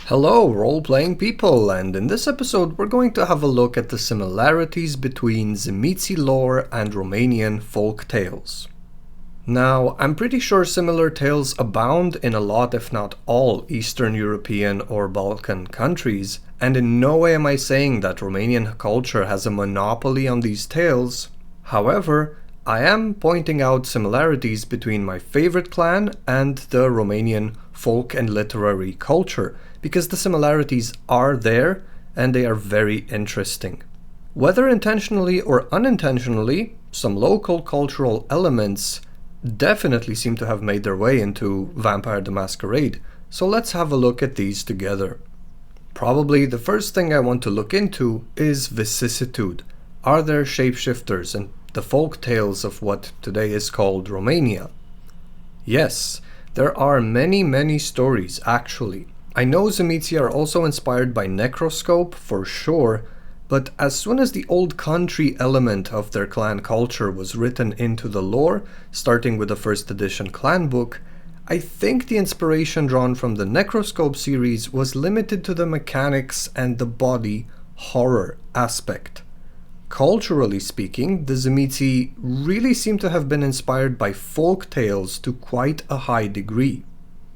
Hello, role-playing people, and in this episode we're going to have a look at the similarities between Tzimisce lore and Romanian folk tales. Now, I'm pretty sure similar tales abound in a lot, if not all, Eastern European or Balkan countries, and in no way am I saying that Romanian culture has a monopoly on these tales. However, I am pointing out similarities between my favorite clan and the Romanian folk and literary culture, because the similarities are there and they are very interesting. Whether intentionally or unintentionally, some local cultural elements definitely seem to have made their way into Vampire the Masquerade, so let's have a look at these together. Probably the first thing I want to look into is vicissitude. Are there shapeshifters and the folk tales of what today is called Romania? Yes, there are many stories actually. I know Tzimisce are also inspired by necroscope for sure, but as soon as the old country element of their clan culture was written into the lore, starting with the first edition clan book, I think the inspiration drawn from the necroscope series was limited to the mechanics and the body horror aspect. Culturally speaking, the Tzimisce really seem to have been inspired by folk tales to quite a high degree.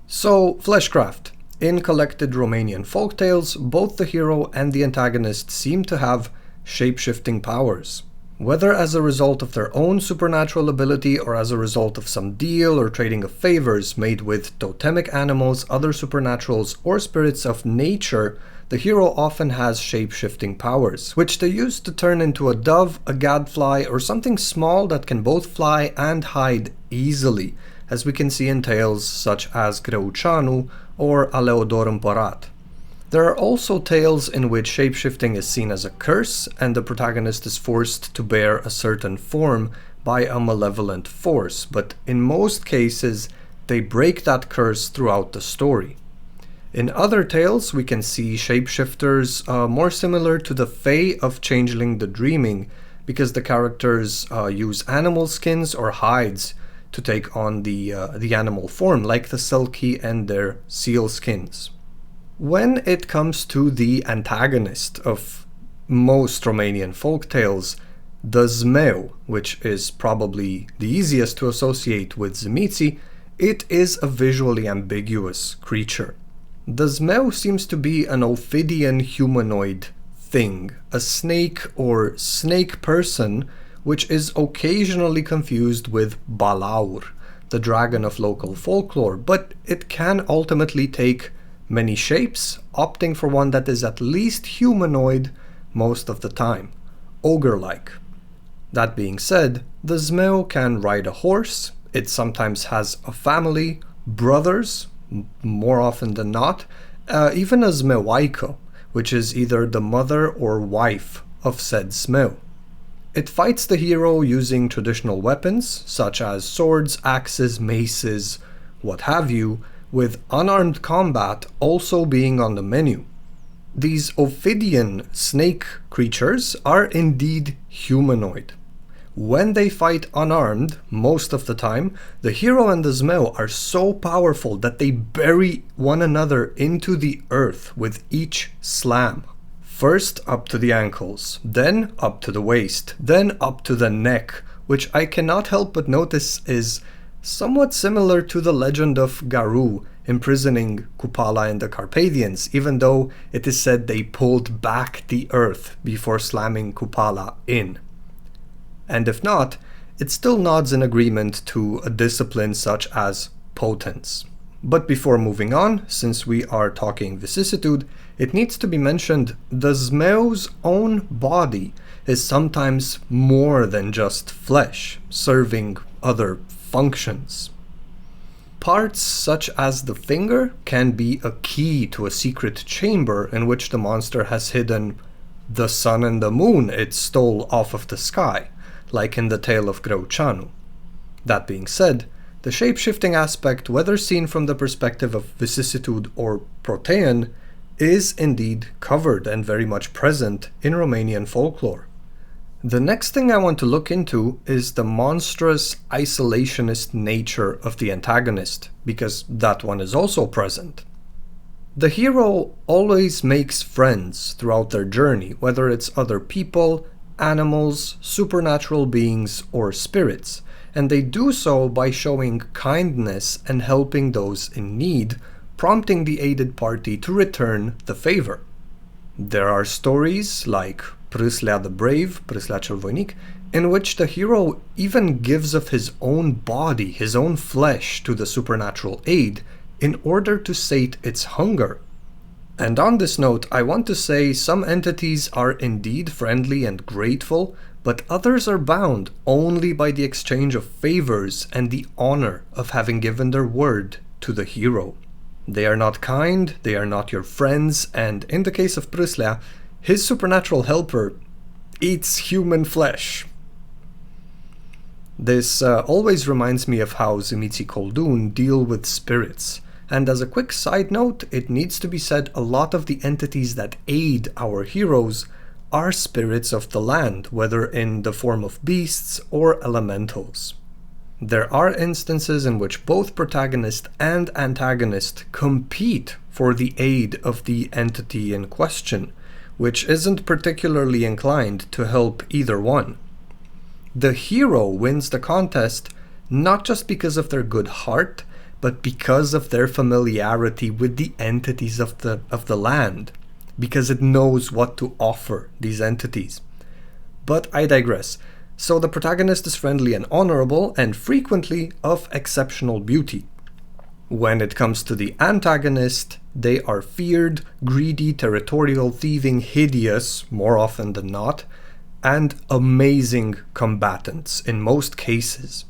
So, fleshcraft. In collected Romanian folktales, both the hero and the antagonist seem to have shape-shifting powers. Whether as a result of their own supernatural ability or as a result of some deal or trading of favors made with totemic animals, other supernaturals, or spirits of nature, the hero often has shape-shifting powers, which they use to turn into a dove, a gadfly, or something small that can both fly and hide easily, as we can see in tales such as Greuceanu or Aleodor Împărat. There are also tales in which shapeshifting is seen as a curse and the protagonist is forced to bear a certain form by a malevolent force, but in most cases they break that curse throughout the story. In other tales we can see shapeshifters more similar to the Fae of Changeling the Dreaming, because the characters use animal skins or hides to take on the animal form, like the Selkie and their seal skins. When it comes to the antagonist of most Romanian folktales, the Zmeu, which is probably the easiest to associate with Tzimisce, it is a visually ambiguous creature. The Zmeu seems to be an Ophidian humanoid thing, a snake or snake person, which is occasionally confused with Balaur, the dragon of local folklore, but it can ultimately take many shapes, opting for one that is at least humanoid most of the time, ogre-like. That being said, the Zmeu can ride a horse, it sometimes has a family, brothers, more often than not, even a Zmeuaică, which is either the mother or wife of said Zmeu. It fights the hero using traditional weapons, such as swords, axes, maces, what have you, with unarmed combat also being on the menu. These Ophidian snake creatures are indeed humanoid. When they fight unarmed, most of the time, the hero and the Zmeu are so powerful that they bury one another into the earth with each slam. First up to the ankles, then up to the waist, then up to the neck, which I cannot help but notice is somewhat similar to the legend of Garu imprisoning Kupala and the Carpathians, even though it is said they pulled back the earth before slamming Kupala in. And if not, it still nods in agreement to a discipline such as Potence. But before moving on, since we are talking vicissitude, it needs to be mentioned the Zmeu's own body is sometimes more than just flesh, serving other functions. Parts such as the finger can be a key to a secret chamber in which the monster has hidden the sun and the moon it stole off of the sky, like in the tale of Greuceanu. That being said, the shape-shifting aspect, whether seen from the perspective of vicissitude or Protean, is indeed covered and very much present in Romanian folklore. The next thing I want to look into is the monstrous isolationist nature of the antagonist, because that one is also present. The hero always makes friends throughout their journey, whether it's other people, animals, supernatural beings, or spirits, and they do so by showing kindness and helping those in need, prompting the aided party to return the favor. There are stories like Prâslea the Brave, Prâslea cel voinic, in which the hero even gives of his own body, his own flesh, to the supernatural aid in order to sate its hunger. And on this note, I want to say some entities are indeed friendly and grateful, but others are bound only by the exchange of favors and the honor of having given their word to the hero. They are not kind, they are not your friends, and in the case of Prâslea, his supernatural helper eats human flesh. This always reminds me of how Tzimisce Koldun deal with spirits. And as a quick side note, it needs to be said a lot of the entities that aid our heroes are spirits of the land, whether in the form of beasts or elementals. There are instances in which both protagonist and antagonist compete for the aid of the entity in question, which isn't particularly inclined to help either one. The hero wins the contest not just because of their good heart, but because of their familiarity with the entities of the land, because it knows what to offer these entities. But I digress. So the protagonist is friendly and honorable, and frequently of exceptional beauty. When it comes to the antagonist, they are feared, greedy, territorial, thieving, hideous, more often than not, and amazing combatants in most cases.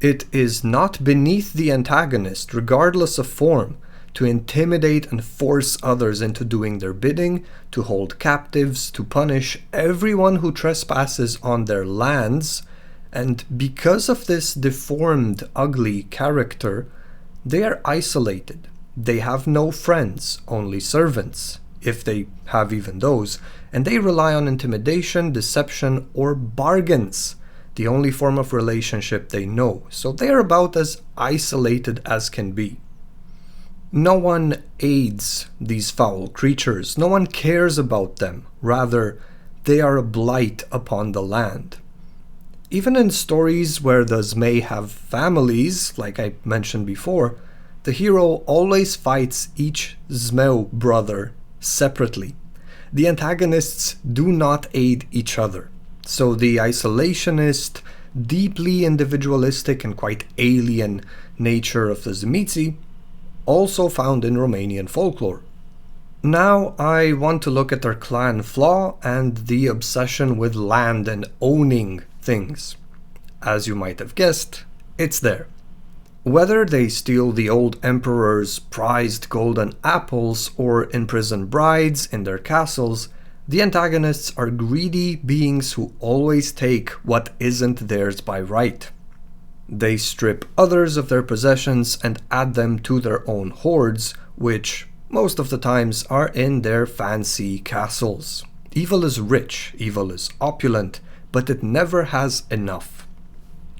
It is not beneath the antagonist, regardless of form, to intimidate and force others into doing their bidding, to hold captives, to punish everyone who trespasses on their lands, and because of this deformed, ugly character, they are isolated. They have no friends, only servants, if they have even those, and they rely on intimidation, deception, or bargains, the only form of relationship they know, so they are about as isolated as can be. No one aids these foul creatures, no one cares about them, rather, they are a blight upon the land. Even in stories where the Tzimisce have families, like I mentioned before, the hero always fights each Tzimisce brother separately. The antagonists do not aid each other. So the isolationist, deeply individualistic and quite alien nature of the Tzimisce, also found in Romanian folklore. Now I want to look at their clan flaw and the obsession with land and owning things. As you might have guessed, it's there. Whether they steal the old emperor's prized golden apples or imprison brides in their castles, the antagonists are greedy beings who always take what isn't theirs by right. They strip others of their possessions and add them to their own hoards, which most of the times are in their fancy castles. Evil is rich, evil is opulent, but it never has enough.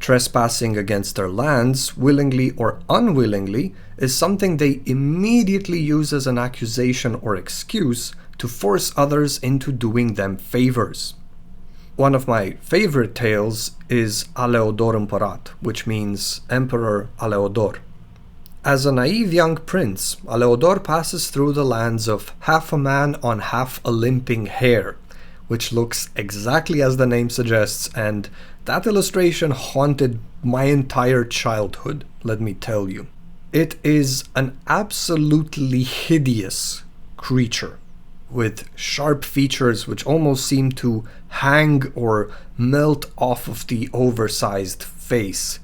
Trespassing against their lands, willingly or unwillingly, is something they immediately use as an accusation or excuse to force others into doing them favors. One of my favorite tales is Aleodor Împărat, which means Emperor Aleodor. As a naive young prince, Aleodor passes through the lands of half a man on half a limping hare, which looks exactly as the name suggests, and that illustration haunted my entire childhood, let me tell you. It is an absolutely hideous creature, with sharp features which almost seem to hang or melt off of the oversized face.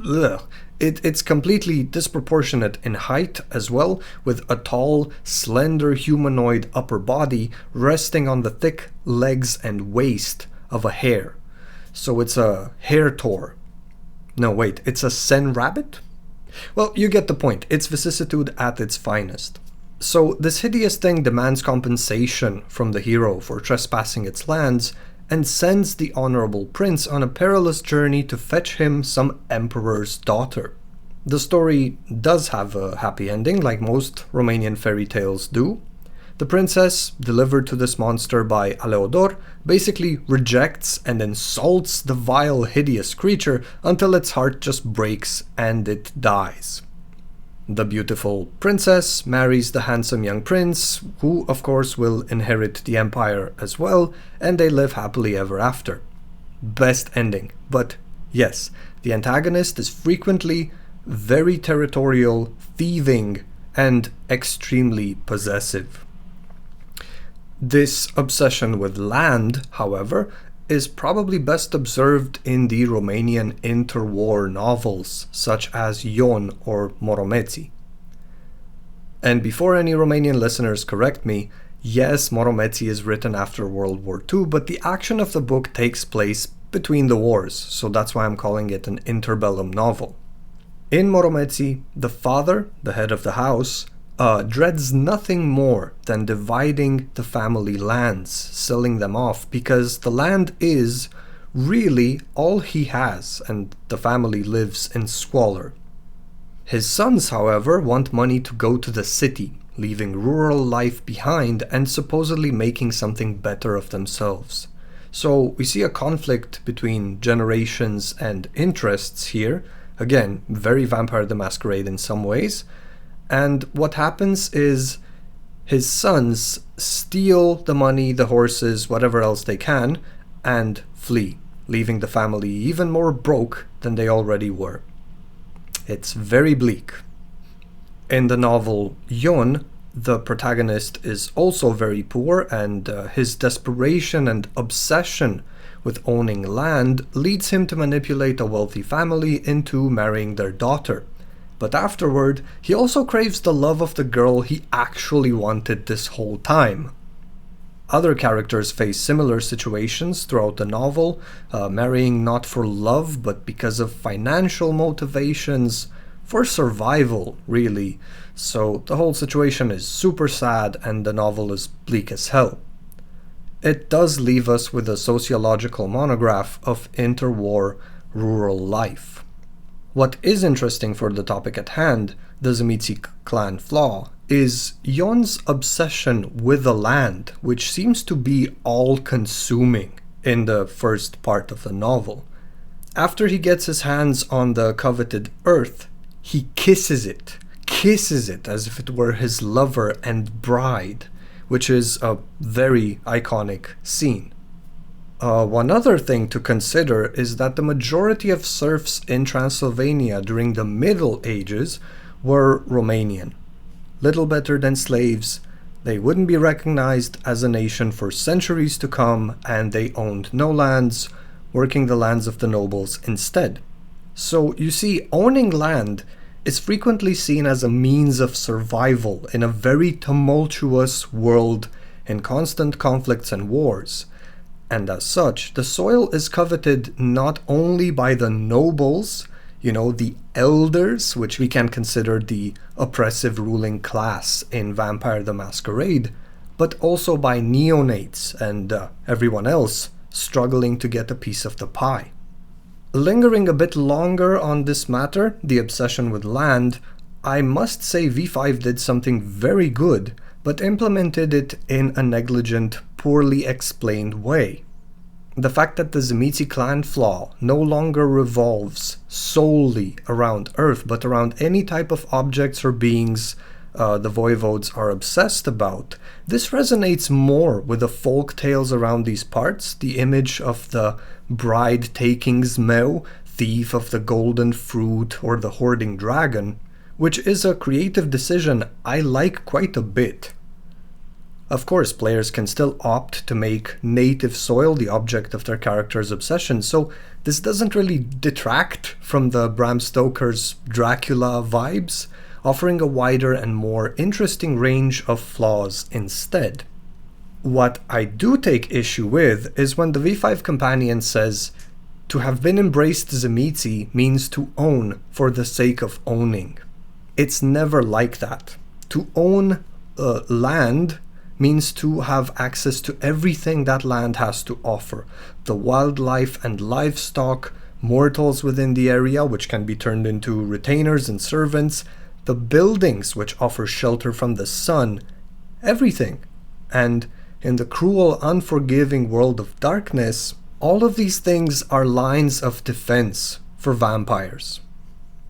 Ugh. It's completely disproportionate in height as well, with a tall, slender humanoid upper body resting on the thick legs and waist of a hare. So it's a hare-tor. No, wait, it's a sen rabbit? Well, you get the point. It's vicissitude at its finest. So this hideous thing demands compensation from the hero for trespassing its lands, and sends the honorable prince on a perilous journey to fetch him some emperor's daughter. The story does have a happy ending, like most Romanian fairy tales do. The princess, delivered to this monster by Aleodor, basically rejects and insults the vile, hideous creature until its heart just breaks and it dies. The beautiful princess marries the handsome young prince, who of course will inherit the empire as well, and they live happily ever after. Best ending. But yes, the antagonist is frequently very territorial, thieving, and extremely possessive. This obsession with land, however, is probably best observed in the Romanian interwar novels, such as Ion or Moromeții. And before any Romanian listeners correct me, yes, Moromeții is written after World War II, but the action of the book takes place between the wars, so that's why I'm calling it an interbellum novel. In Moromeții, the father, the head of the house, dreads nothing more than dividing the family lands, selling them off, because the land is really all he has, and the family lives in squalor. His sons, however, want money to go to the city, leaving rural life behind and supposedly making something better of themselves. So we see a conflict between generations and interests here, again, very Vampire the Masquerade in some ways. And what happens is his sons steal the money, the horses, whatever else they can, and flee, leaving the family even more broke than they already were. It's very bleak. In the novel Ion, the protagonist is also very poor, and his desperation and obsession with owning land leads him to manipulate a wealthy family into marrying their daughter. But afterward, he also craves the love of the girl he actually wanted this whole time. Other characters face similar situations throughout the novel, marrying not for love, but because of financial motivations, for survival, really. So the whole situation is super sad, and the novel is bleak as hell. It does leave us with a sociological monograph of interwar rural life. What is interesting for the topic at hand, the Tzimisce Clan flaw, is Ion's obsession with the land, which seems to be all-consuming in the first part of the novel. After he gets his hands on the coveted earth, he kisses it as if it were his lover and bride, which is a very iconic scene. One other thing to consider is that the majority of serfs in Transylvania during the Middle Ages were Romanian. Little better than slaves, they wouldn't be recognized as a nation for centuries to come, and they owned no lands, working the lands of the nobles instead. So you see, owning land is frequently seen as a means of survival in a very tumultuous world in constant conflicts and wars. And as such, the soil is coveted not only by the nobles, the elders, which we can consider the oppressive ruling class in Vampire the Masquerade, but also by neonates and everyone else struggling to get a piece of the pie. Lingering a bit longer on this matter, the obsession with land, I must say V5 did something very good, but implemented it in a negligent, poorly explained way. The fact that the Tzimisce Clan flaw no longer revolves solely around Earth, but around any type of objects or beings the voivodes are obsessed about, this resonates more with the folk tales around these parts, the image of the bride taking Zmeu, thief of the golden fruit, or the hoarding dragon, which is a creative decision I like quite a bit. Of course, players can still opt to make native soil the object of their character's obsession, so this doesn't really detract from the Bram Stoker's Dracula vibes, offering a wider and more interesting range of flaws instead. What I do take issue with is when the V5 companion says, to have been embraced Tzimisce means to own for the sake of owning. It's never like that. To own land means to have access to everything that land has to offer. The wildlife and livestock, mortals within the area, which can be turned into retainers and servants, the buildings, which offer shelter from the sun, everything. And in the cruel, unforgiving world of darkness, all of these things are lines of defense for vampires.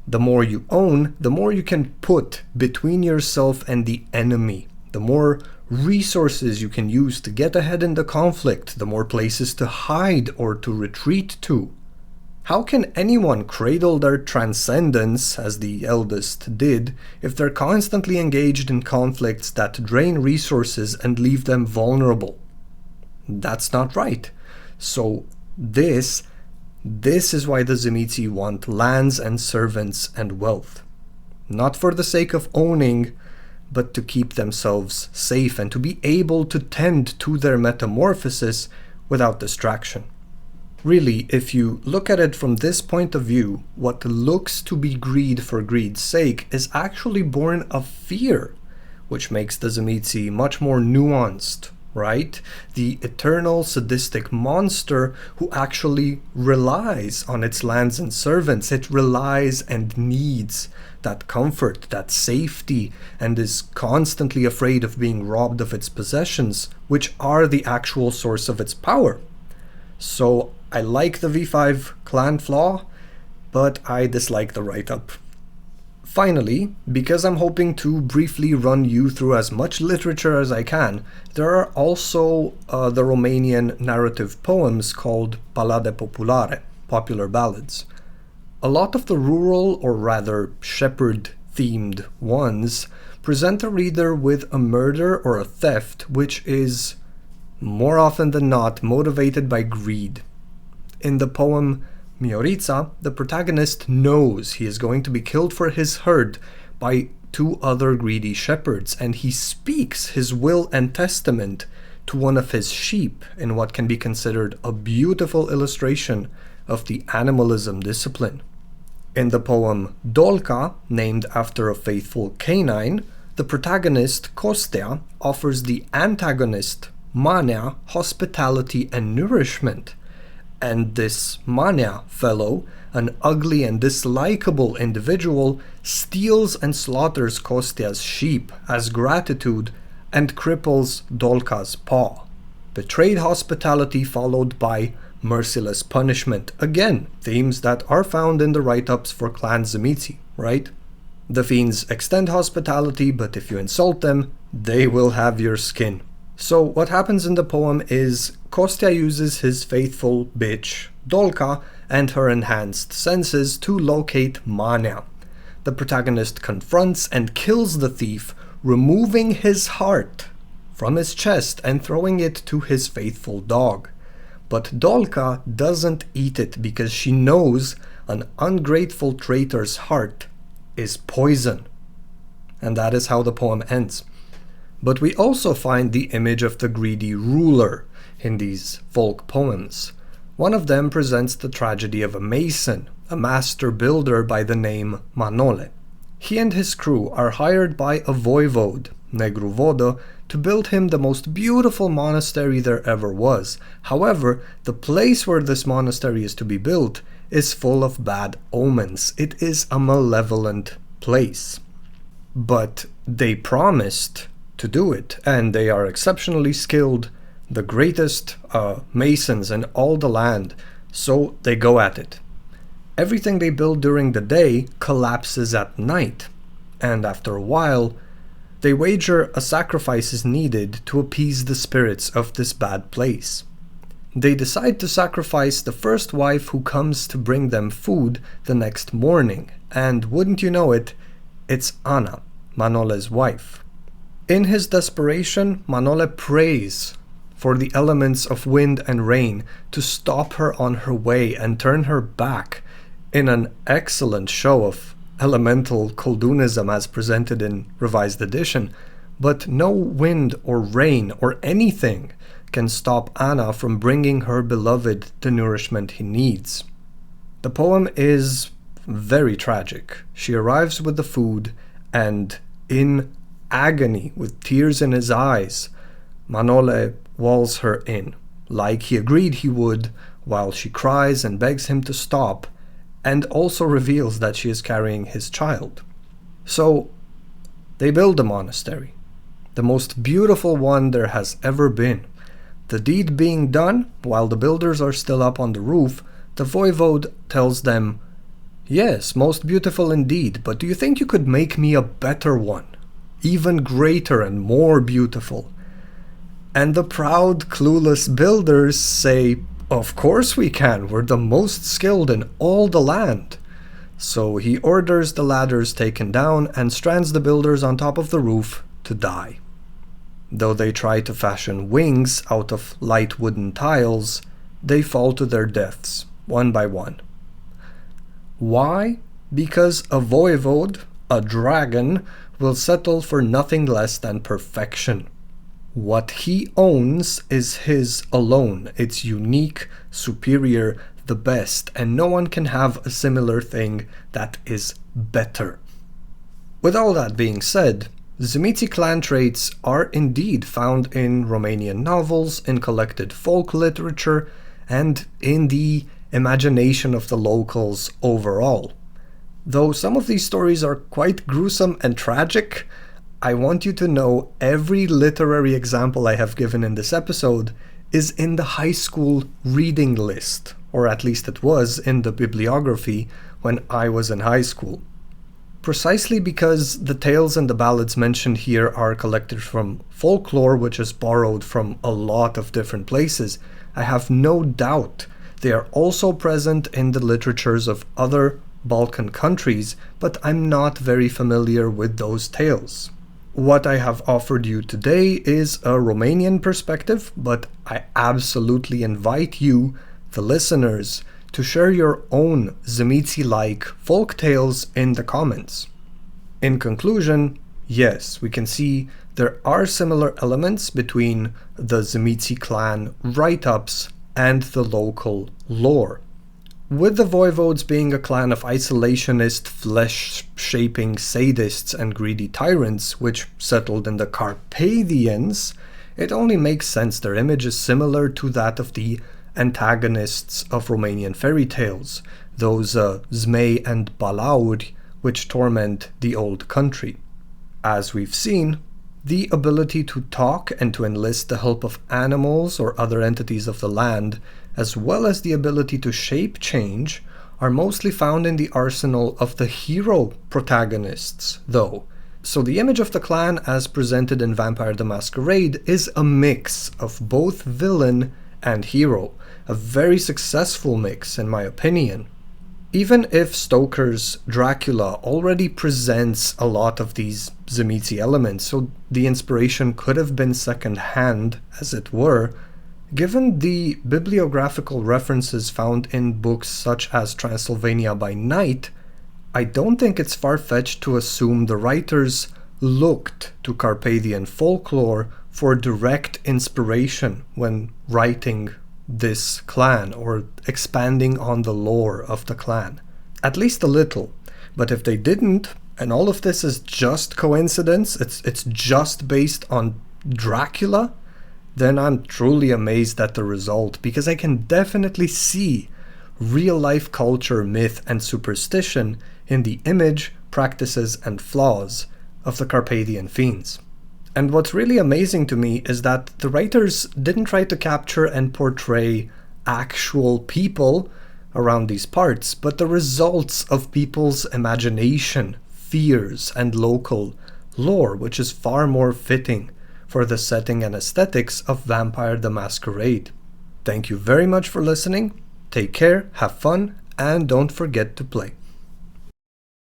The more you own, the more you can put between yourself and the enemy. The more resources you can use to get ahead in the conflict, the more places to hide or to retreat to. How can anyone cradle their transcendence, as the eldest did, if they're constantly engaged in conflicts that drain resources and leave them vulnerable? That's not right. So this is why the Tzimisce want lands and servants and wealth. Not for the sake of owning, but to keep themselves safe and to be able to tend to their metamorphosis without distraction. Really, if you look at it from this point of view, what looks to be greed for greed's sake is actually born of fear, which makes the Tzimisce much more nuanced, right? The eternal sadistic monster who actually relies on its lands and servants. It relies and needs that comfort, that safety, and is constantly afraid of being robbed of its possessions, which are the actual source of its power. So I like the V5 clan flaw, but I dislike the write-up. Finally, because I'm hoping to briefly run you through as much literature as I can, there are also the Romanian narrative poems called Ballade populare, popular ballads. A lot of the rural, or rather shepherd-themed ones, present the reader with a murder or a theft which is, more often than not, motivated by greed. In the poem Miorița, the protagonist knows he is going to be killed for his herd by two other greedy shepherds, and he speaks his will and testament to one of his sheep in what can be considered a beautiful illustration of the animalism discipline. In the poem Dolca, named after a faithful canine, the protagonist Costea offers the antagonist Manea hospitality and nourishment. And this Manea fellow, an ugly and dislikable individual, steals and slaughters Costea's sheep as gratitude and cripples Dolca's paw. Betrayed hospitality followed by merciless punishment. Again, themes that are found in the write-ups for Clan Tzimisce, right? The fiends extend hospitality, but if you insult them, they will have your skin. So what happens in the poem is Costea uses his faithful bitch, Dolca, and her enhanced senses to locate Manea. The protagonist confronts and kills the thief, removing his heart from his chest and throwing it to his faithful dog. But Dolca doesn't eat it because she knows an ungrateful traitor's heart is poison. And that is how the poem ends. But we also find the image of the greedy ruler in these folk poems. One of them presents the tragedy of a mason, a master builder by the name Manole. He and his crew are hired by a voivode, Negru Vodă, to build him the most beautiful monastery there ever was. However, the place where this monastery is to be built is full of bad omens. It is a malevolent place. But they promised to do it, and they are exceptionally skilled, the greatest masons in all the land, so they go at it. Everything they build during the day collapses at night, and after a while, they wager a sacrifice is needed to appease the spirits of this bad place. They decide to sacrifice the first wife who comes to bring them food the next morning, and wouldn't you know it, it's Ana, Manole's wife. In his desperation, Manole prays for the elements of wind and rain to stop her on her way and turn her back in an excellent show of elemental Koldunism as presented in Revised Edition, but no wind or rain or anything can stop Ana from bringing her beloved the nourishment he needs. The poem is very tragic. She arrives with the food, and in agony, with tears in his eyes, Manole walls her in, like he agreed he would, while she cries and begs him to stop, and also reveals that she is carrying his child. So, they build a monastery, the most beautiful one there has ever been. The deed being done, while the builders are still up on the roof, the voivode tells them, "Yes, most beautiful indeed, but do you think you could make me a better one? Even greater and more beautiful?" And the proud, clueless builders say, "Of course we can, we're the most skilled in all the land." So he orders the ladders taken down and strands the builders on top of the roof to die. Though they try to fashion wings out of light wooden tiles, they fall to their deaths, one by one. Why? Because a voivode, a dragon, will settle for nothing less than perfection. What he owns is his alone. It's unique, superior, the best, and no one can have a similar thing that is better. With all that being said, Tzimisce Clan traits are indeed found in Romanian novels, in collected folk literature, and in the imagination of the locals overall. Though some of these stories are quite gruesome and tragic, I want you to know every literary example I have given in this episode is in the high school reading list, or at least it was in the bibliography when I was in high school. Precisely because the tales and the ballads mentioned here are collected from folklore, which is borrowed from a lot of different places, I have no doubt they are also present in the literatures of other Balkan countries, but I'm not very familiar with those tales. What I have offered you today is a Romanian perspective, but I absolutely invite you, the listeners, to share your own Tzimisce-like folk tales in the comments. In conclusion, yes, we can see there are similar elements between the Tzimisce Clan write-ups and the local lore. With the voivodes being a clan of isolationist, flesh-shaping sadists and greedy tyrants, which settled in the Carpathians, it only makes sense their image is similar to that of the antagonists of Romanian fairy tales, those Zmei and Balauri, which torment the old country. As we've seen, the ability to talk and to enlist the help of animals or other entities of the land, as well as the ability to shape change, are mostly found in the arsenal of the hero protagonists, though. So the image of the clan as presented in Vampire the Masquerade is a mix of both villain and hero, a very successful mix in my opinion. Even if Stoker's Dracula already presents a lot of these Tzimisce elements, so the inspiration could have been second-hand, as it were, given the bibliographical references found in books such as Transylvania by Night, I don't think it's far-fetched to assume the writers looked to Carpathian folklore for direct inspiration when writing this clan or expanding on the lore of the clan. At least a little. But if they didn't, and all of this is just coincidence, it's just based on Dracula, then I'm truly amazed at the result, because I can definitely see real-life culture, myth, and superstition in the image, practices, and flaws of the Carpathian fiends. And what's really amazing to me is that the writers didn't try to capture and portray actual people around these parts, but the results of people's imagination, fears, and local lore, which is far more fitting for the setting and aesthetics of Vampire the Masquerade. Thank you very much for listening, take care, have fun, and don't forget to play.